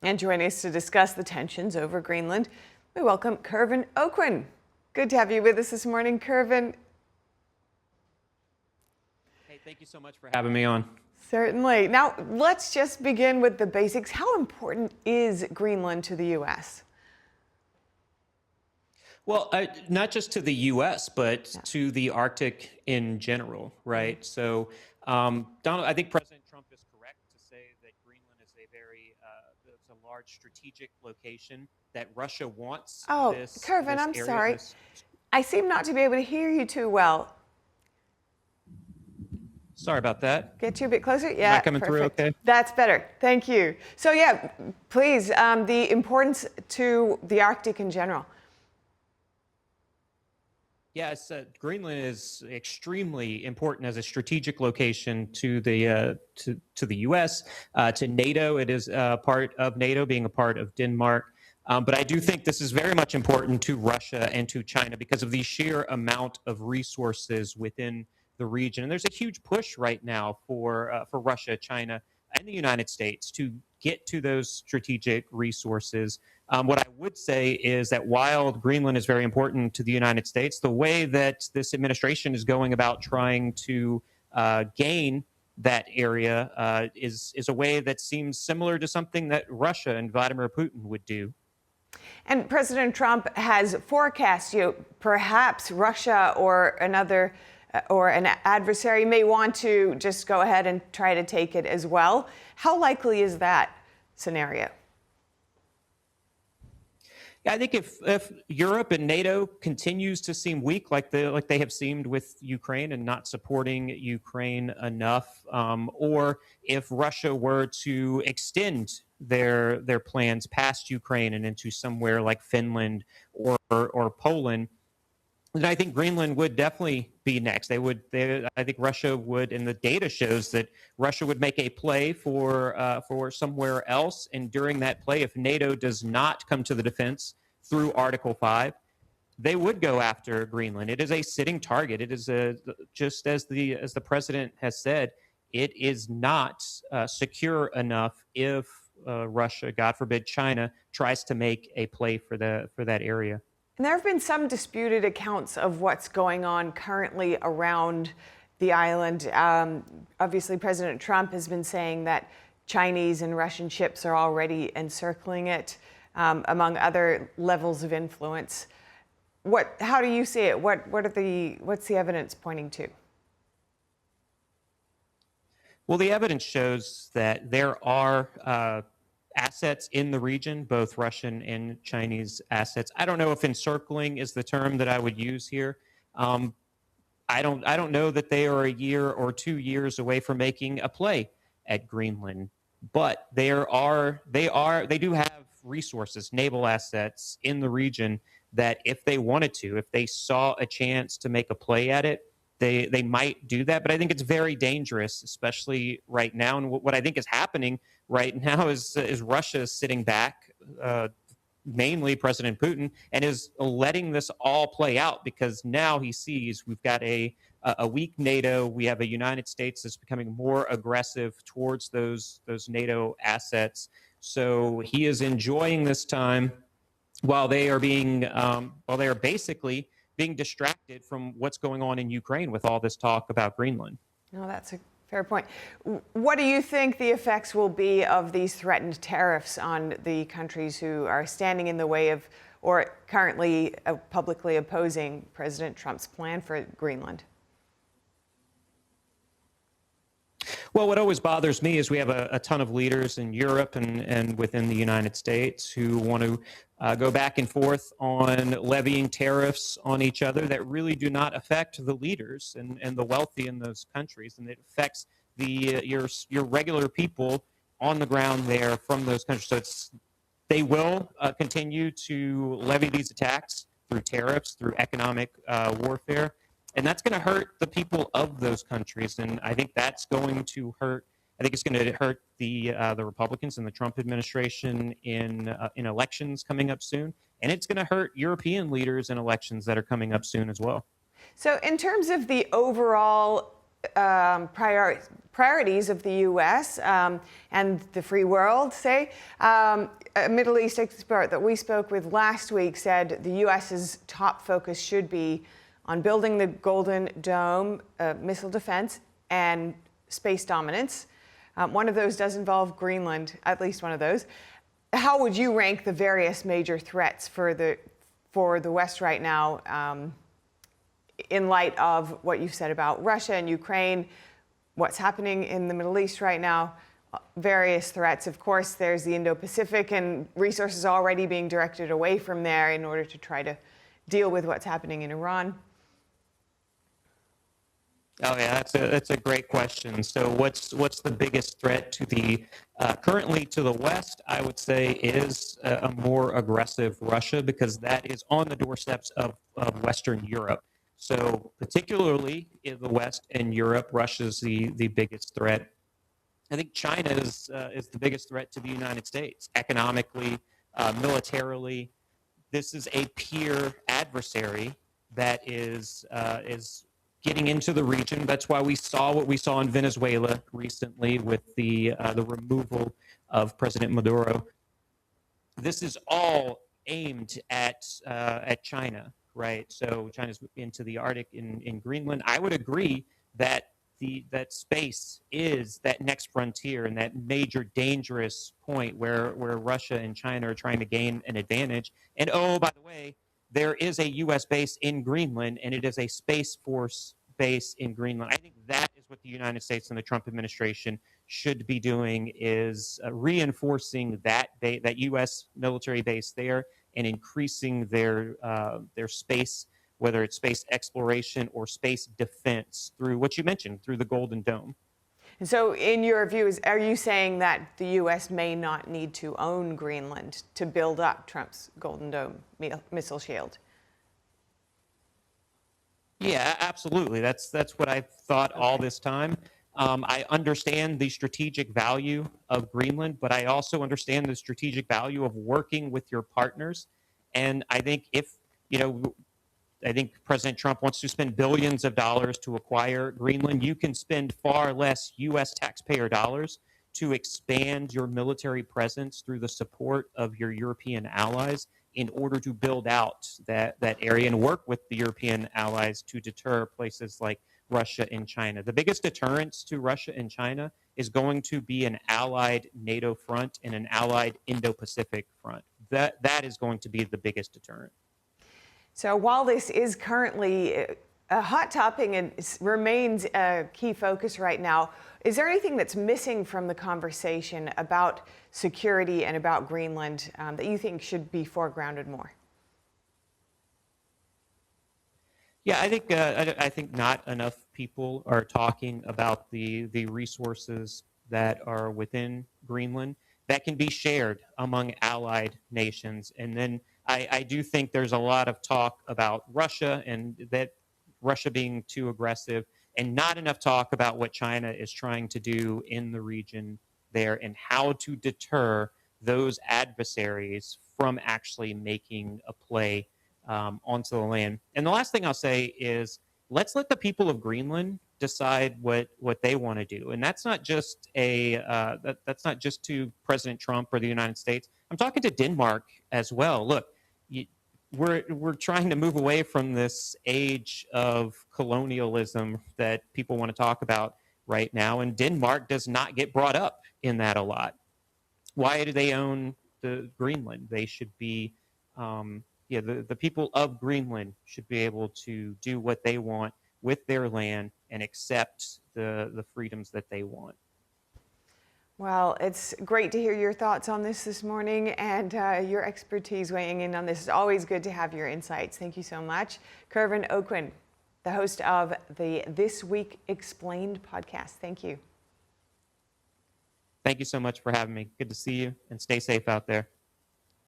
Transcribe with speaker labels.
Speaker 1: And joining us to discuss the tensions over Greenland, we welcome Kervin Aucoin. Good to have you with us this morning, Kervin.
Speaker 2: Hey, thank you so much for having me on.
Speaker 1: Certainly. Now, let's just begin with the basics. How important is Greenland to the U.S.?
Speaker 2: Well, not just to the U.S., but to the Arctic in general, right? So, Donald, I think President Trump is correct to say that Greenland is it's a large strategic location that Russia wants.
Speaker 1: Oh, Kervin, I'm sorry. I seem not to be able to hear you too well.
Speaker 2: Sorry about that.
Speaker 1: Get you a bit closer. Yeah,
Speaker 2: am I coming
Speaker 1: perfect.
Speaker 2: through okay?
Speaker 1: That's better. Thank you. So yeah, please, the importance to the Arctic in general.
Speaker 2: Yes, Greenland is extremely important as a strategic location to the U.S., to NATO. It is part of NATO, being a part of Denmark. But I do think this is very much important to Russia and to China because of the sheer amount of resources within the region. And there's a huge push right now for Russia, China, and the United States to get to those strategic resources. What I would say is that while Greenland is very important to the United States, the way that this administration is going about trying to gain that area is a way that seems similar to something that Russia and Vladimir Putin would do.
Speaker 1: And President Trump has forecast, perhaps Russia or another or an adversary may want to just go ahead and try to take it as well. How likely is that scenario?
Speaker 2: Yeah, I think if Europe and NATO continues to seem weak, like they have seemed with Ukraine and not supporting Ukraine enough, or if Russia were to extend their plans past Ukraine and into somewhere like Finland or Poland, then I think Greenland would definitely be next. I think Russia would, and the data shows that Russia would make a play for somewhere else. And during that play, if NATO does not come to the defense through Article 5, they would go after Greenland. It is a sitting target. It is just as the president has said, it is not secure enough if Russia, God forbid, China tries to make a play for that area.
Speaker 1: And there have been some disputed accounts of what's going on currently around the island. Obviously, President Trump has been saying that Chinese and Russian ships are already encircling it, among other levels of influence. How do you see it? What's the evidence pointing to?
Speaker 2: Well, the evidence shows that there are assets in the region, both Russian and Chinese assets. I don't know if encircling is the term that I would use here. I don't know that they are a year or 2 years away from making a play at Greenland, but they do have resources, naval assets in the region that if they wanted to, if they saw a chance to make a play at it, they might do that. But I think it's very dangerous, especially right now. And what I think is happening right now is Russia sitting back, mainly President Putin, and is letting this all play out because now he sees we've got a weak NATO. We have a United States that's becoming more aggressive towards those NATO assets. So he is enjoying this time while they are basically being distracted from what's going on in Ukraine with all this talk about Greenland.
Speaker 1: No, that's a fair point. What do you think the effects will be of these threatened tariffs on the countries who are standing in the way of or currently publicly opposing President Trump's plan for Greenland?
Speaker 2: Well, what always bothers me is we have a ton of leaders in Europe and within the United States who want to go back and forth on levying tariffs on each other that really do not affect the leaders and the wealthy in those countries. And it affects your regular people on the ground there from those countries. So they will continue to levy these attacks through tariffs, through economic warfare. And that's going to hurt the people of those countries. And I think that's going to hurt. I think it's going to hurt the Republicans and the Trump administration in elections coming up soon. And it's going to hurt European leaders in elections that are coming up soon as well.
Speaker 1: So in terms of the overall priorities of the U.S. And the free world, say. A Middle East expert that we spoke with last week said the U.S.'s top focus should be on building the Golden Dome, missile defense, and space dominance. One of those does involve Greenland, at least one of those. How would you rank the various major threats for the West right now, in light of what you've said about Russia and Ukraine, what's happening in the Middle East right now, various threats? Of course, there's the Indo-Pacific and resources already being directed away from there in order to try to deal with what's happening in Iran.
Speaker 2: Oh yeah, that's a great question. So what's the biggest threat to the currently to the West? I would say is a more aggressive Russia, because that is on the doorsteps of Western Europe. So particularly in the West and Europe, Russia's the biggest threat. I think China is the biggest threat to the United States economically, militarily. This is a peer adversary that is getting into the region. That's why we saw what we saw in Venezuela recently with the removal of President Maduro. This is all aimed at China, right? So China's into the Arctic in Greenland. I would agree that that space is that next frontier and that major dangerous point where Russia and China are trying to gain an advantage. And oh, by the way, there is a U.S. base in Greenland, and it is a Space Force base in Greenland. I think that is what the United States and the Trump administration should be doing, is reinforcing that U.S. military base there and increasing their space, whether it's space exploration or space defense, through what you mentioned, through the Golden Dome.
Speaker 1: And so in your view, are you saying that the U.S. may not need to own Greenland to build up Trump's Golden Dome missile shield?
Speaker 2: Yeah, absolutely. That's what I've thought all this time. I understand the strategic value of Greenland, but I also understand the strategic value of working with your partners. And I think I think President Trump wants to spend billions of dollars to acquire Greenland. You can spend far less U.S. taxpayer dollars to expand your military presence through the support of your European allies in order to build out that area and work with the European allies to deter places like Russia and China. The biggest deterrence to Russia and China is going to be an allied NATO front and an allied Indo-Pacific front. That is going to be the biggest deterrent.
Speaker 1: So while this is currently a hot topic and remains a key focus right now, is there anything that's missing from the conversation about security and about Greenland that you think should be foregrounded more?
Speaker 2: Yeah, I think not enough people are talking about the resources that are within Greenland that can be shared among allied nations. And then I do think there's a lot of talk about Russia and that Russia being too aggressive, and not enough talk about what China is trying to do in the region there and how to deter those adversaries from actually making a play onto the land. And the last thing I'll say is, let's let the people of Greenland decide what they want to do. And that's not just that's not just to President Trump or the United States. I'm talking to Denmark as well. Look, we're trying to move away from this age of colonialism that people want to talk about right now, and Denmark does not get brought up in that a lot. Why do they own the Greenland? They should be, the people of Greenland should be able to do what they want with their land and accept the freedoms that they want.
Speaker 1: Well, it's great to hear your thoughts on this morning and your expertise weighing in on this. It's always good to have your insights. Thank you so much. Kervin Aucoin, the host of the This Week Explained podcast. Thank you.
Speaker 2: Thank you so much for having me. Good to see you, and stay safe out there.